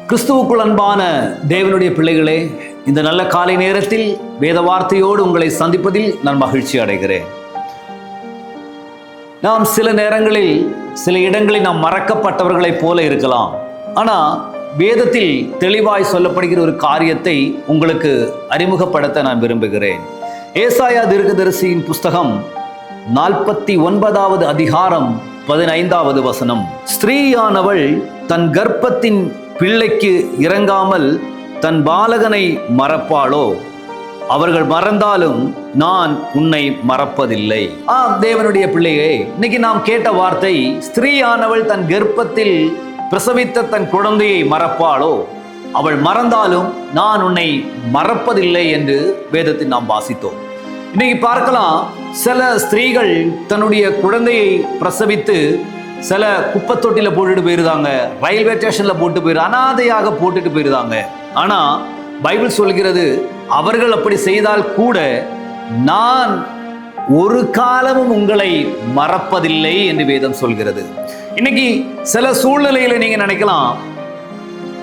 கிறிஸ்துவுக்குள் அன்பான தேவனுடைய பிள்ளைகளே, இந்த நல்ல காலை நேரத்தில் வேத வார்த்தையோடு உங்களை சந்திப்பதில் நான் மகிழ்ச்சி அடைகிறேன். நாம் சில நேரங்களில் சில இடங்களில் நாம் மறக்கப்பட்டவர்களைப் போல இருக்கலாம். ஆனால் வேதத்தில் தெளிவாய் சொல்லப்படுகிற ஒரு காரியத்தை உங்களுக்கு அறிமுகப்படுத்த நான் விரும்புகிறேன். ஏசாயா தீர்க்கதரிசியின் புஸ்தகம் 49வது அதிகாரம் 15வது வசனம். ஸ்திரீயானவள் தன் கர்ப்பத்தின் பிள்ளைக்கு இறங்காமல் தன் பாலகனை மறப்பாளோ? அவர்கள் மறந்தாலும் நான் உன்னை மறப்பதில்லை. தேவனுடைய பிள்ளையே, இன்னைக்கு நாம் கேட்ட வார்த்தை, ஸ்திரீயானவள் தன் கர்ப்பத்தில் பிரசவித்த தன் குழந்தையை மறப்பாளோ? அவள் மறந்தாலும் நான் உன்னை மறப்பதில்லை என்று வேதத்தில் நாம் வாசித்தோம். இன்னைக்கு பார்க்கலாம், சில ஸ்திரீகள் தன்னுடைய குழந்தையை பிரசவித்து சில குப்பை தொட்டில போட்டுட்டு போயிருந்தாங்க, ரயில்வே ஸ்டேஷன்ல போட்டு போயிரு அனாதையாக போட்டுட்டு போயிருந்தாங்க. ஆனா பைபிள் சொல்கிறது, அவர்கள் அப்படி செய்தால் கூட நான் ஒரு காலமும் உங்களை மறப்பதில்லை என்று வேதம் சொல்கிறது. இன்னைக்கு சில சூழ்நிலையில நீங்க நினைக்கலாம்,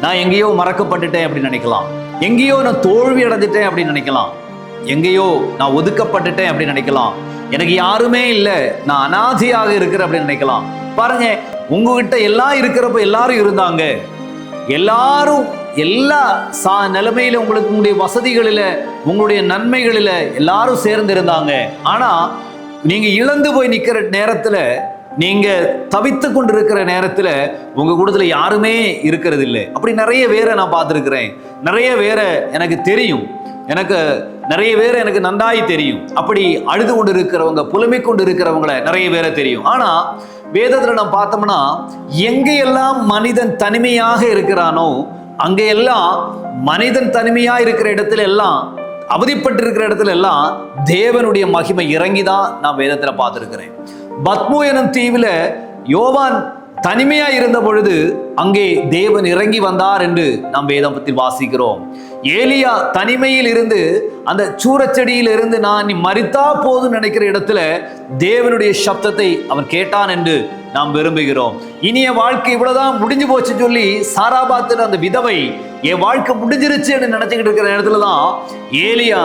நான் எங்கேயோ மறக்கப்பட்டுட்டேன் அப்படின்னு நினைக்கலாம், எங்கேயோ நான் தோல்வி அடைஞ்சிட்டேன் அப்படின்னு நினைக்கலாம், எங்கேயோ நான் ஒதுக்கப்பட்டுட்டேன் அப்படின்னு நினைக்கலாம், எனக்கு யாருமே இல்லை, நான் அனாதையாக இருக்கிறேன் அப்படின்னு நினைக்கலாம். பாருங்க, உங்ககிட்ட எல்லாம் இருக்கிறப்ப எல்லாரும் இருந்தாங்க, எல்லாரும் எல்லா நிலைமையில உங்களுக்கு உங்களுடைய வசதிகளில உங்களுடைய நன்மைகளில எல்லாரும் சேர்ந்து இருந்தாங்க. ஆனா நீங்க இழந்து போய் நிக்கிற நேரத்துல, நீங்க தவித்து கொண்டு இருக்கிற நேரத்துல உங்க கூடத்துல யாருமே இருக்கிறது இல்லை. அப்படி நிறைய பேரை நான் பார்த்துருக்கிறேன், நிறைய பேரை எனக்கு தெரியும், எனக்கு நிறைய பேரை எனக்கு நன்றாய் தெரியும். அப்படி அழுது கொண்டு இருக்கிறவங்க, புலம்பிக் கொண்டு இருக்கிறவங்களை நிறைய பேரை தெரியும். ஆனா வேதத்துல நம்ம பார்த்தோம்னா, எங்கெல்லாம் மனிதன் தனிமையாக இருக்கிறானோ அங்கெல்லாம், மனிதன் தனிமையா இருக்கிற இடத்துல எல்லாம், அவதிப்பட்டு இருக்கிற இடத்துல எல்லாம் தேவனுடைய மகிமை இறங்கிதான் நான் வேதத்துல பார்த்திருக்கிறேன். பத்மு எனும் தீவுல யோவான் தனிமையா இருந்த பொழுது அங்கே தேவன் இறங்கி வந்தார் என்று நாம் வேதத்தில் வாசிக்கிறோம். ஏலியா தனிமையில் இருந்து அந்த சூரச்செடியில் இருந்து நான் நீ மரித்தா போதும் நினைக்கிற இடத்துல தேவனுடைய சப்தத்தை அவன் கேட்டான் என்று நாம் விரும்புகிறோம். இனிய வாழ்க்கை இவ்வளவுதான் முடிஞ்சு போச்சு சொல்லி சாராபாத்தில் அந்த விதவை என் வாழ்க்கை முடிஞ்சிருச்சு என்று நினைச்சுக்கிட்டு இருக்கிற இடத்துலதான் ஏலியா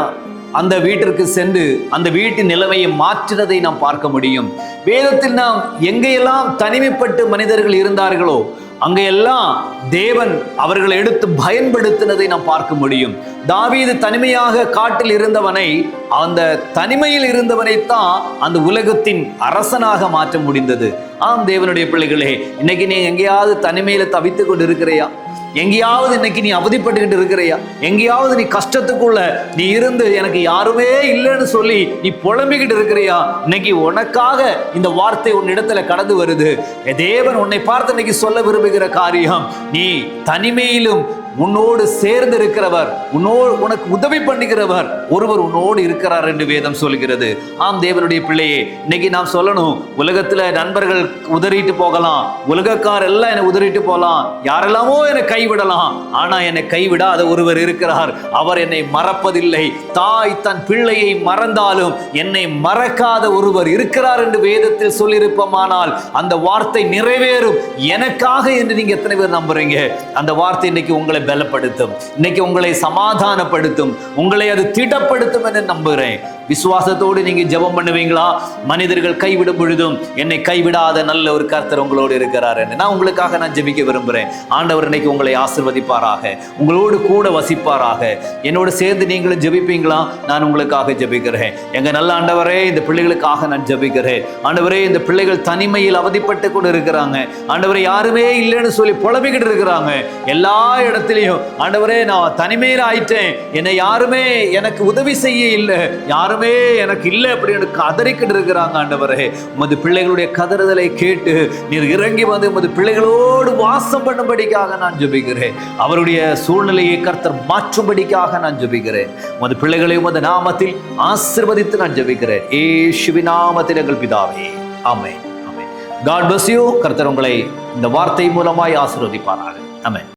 அந்த வீட்டிற்கு சென்று அந்த வீட்டின் நிலைமையை மாற்றினதை நாம் பார்க்க முடியும். வேதத்தில் நாம் எங்கெல்லாம் தனிமைப்பட்டு மனிதர்கள் இருந்தார்களோ அங்கெல்லாம் தேவன் அவர்களை எடுத்து பயன்படுத்தினதை நாம் பார்க்க முடியும். தாவீது தனிமையாக காட்டில் இருந்தவனை, அந்த தனிமையில் இருந்தவனைத்தான் அந்த உலகத்தின் அரசனாக மாற்ற முடிந்தது. தேவனுடைய பிள்ளைகளே, இன்னைக்கு நீ எங்கேயாவது தனிமையில தவித்து கொண்டு இருக்கிறையா? எங்கேயாவது இன்னைக்கு நீ அவதிப்பட்டுக்கிட்டு இருக்கிறையா? எங்கேயாவது நீ கஷ்டத்துக்குள்ள நீ இருந்து எனக்கு யாருமே இல்லைன்னு சொல்லி நீ புலம்பிக்கிட்டு இருக்கிறையா? இன்னைக்கு உனக்காக இந்த வார்த்தை உன் இடத்துல கடந்து வருது. தேவன் உன்னை பார்த்து இன்னைக்கு சொல்ல விரும்புகிற காரியம், நீ தனிமையிலும் உன்னோடு சேர்ந்து இருக்கிறவர், உனக்கு உதவி பண்ணுகிறவர் ஒருவர் உன்னோடு இருக்கிறார் என்று வேதம் சொல்கிறது. தேவனுடைய பிள்ளையே, இன்னைக்கு நாம் சொல்லணும், உலகத்துல நண்பர்கள் உதறிட்டு போகலாம், உலகக்கார் எல்லாம் என்னை உதறிட்டு போகலாம், யாரெல்லாமோ என்னை கைவிடலாம், ஆனா என்னை கைவிடாத ஒருவர் இருக்கிறார், அவர் என்னை மறப்பதில்லை. தாய் தன் பிள்ளையை மறந்தாலும் என்னை மறக்காத ஒருவர் இருக்கிறார் என்று வேதத்தில் சொல்லியிருப்போமானால் அந்த வார்த்தை நிறைவேறும் எனக்காக என்று நீங்க எத்தனை பேர் நம்புறீங்க? அந்த வார்த்தை இன்னைக்கு உங்களை பலப்படுத்தும், இன்னைக்கு உங்களை சமாதானப்படுத்தும், உங்களை அது திடப்படுத்தும் என்று நம்புகிறேன். விசுவாசத்தோடு நீங்க ஜெபம் பண்ணுவீங்களா? மனிதர்கள் கைவிடும் பொழுதும் என்னை கைவிடாத நல்ல ஒரு கர்த்தர் உங்களோடு இருக்கிறார் என்று நான் உங்களுக்காக நான் ஜெபிக்க விரும்புகிறேன். ஆண்டவர் இன்னைக்கு உங்களை ஆசீர்வதிப்பாராக, உங்களோடு கூட வசிப்பாராக. என்னோடு சேர்ந்து நீங்களும் ஜெபிப்பீங்களா? நான் உங்களுக்காக ஜெபிக்கிறேன். எங்க நல்ல ஆண்டவரே, இந்த பிள்ளைகளுக்காக நான் ஜெபிக்கிறேன். ஆண்டவரே, இந்த பிள்ளைகள் தனிமையில் அவதிப்பட்டு கொண்டு இருக்கிறாங்க. ஆண்டவரே, யாருமே இல்லைன்னு சொல்லி புலம்பிக்கிட்டு இருக்கிறாங்க. எல்லா இடத்துலையும் ஆண்டவரே, நான் தனிமையில் ஆயிட்டேன், என்னை யாருமே எனக்கு உதவி செய்ய இல்லை, யாருமே எனக்கு இல்லை அப்படின்னு கதறிக்கிட்டு இருக்கிறாங்க. ஆண்டவரே, உமது பிள்ளைகளுடைய கதறுதலை கேட்டு நீர் இறங்கி வந்து உமது பிள்ளைகளோடு வாசம் பண்ணும்படிக்காக நான் ஜெபிக்கிறேன். அவருடைய சூழ்நிலையை கர்த்தர் மாற்றும்படிக்காக நான் ஜெபிக்கிறேன். உமது பிள்ளைகளை உமது நாமத்தில் ஆசீர்வதித்து நான் ஜெபிக்கிறேன். இயேசுவின் நாமத்தில் எங்கள் பிதாவே, ஆமென். ஆமென். God bless you. கர்த்தர் உங்களை இந்த வார்த்தை மூலமாய் ஆசீர்வதிப்பாராக. ஆமென்.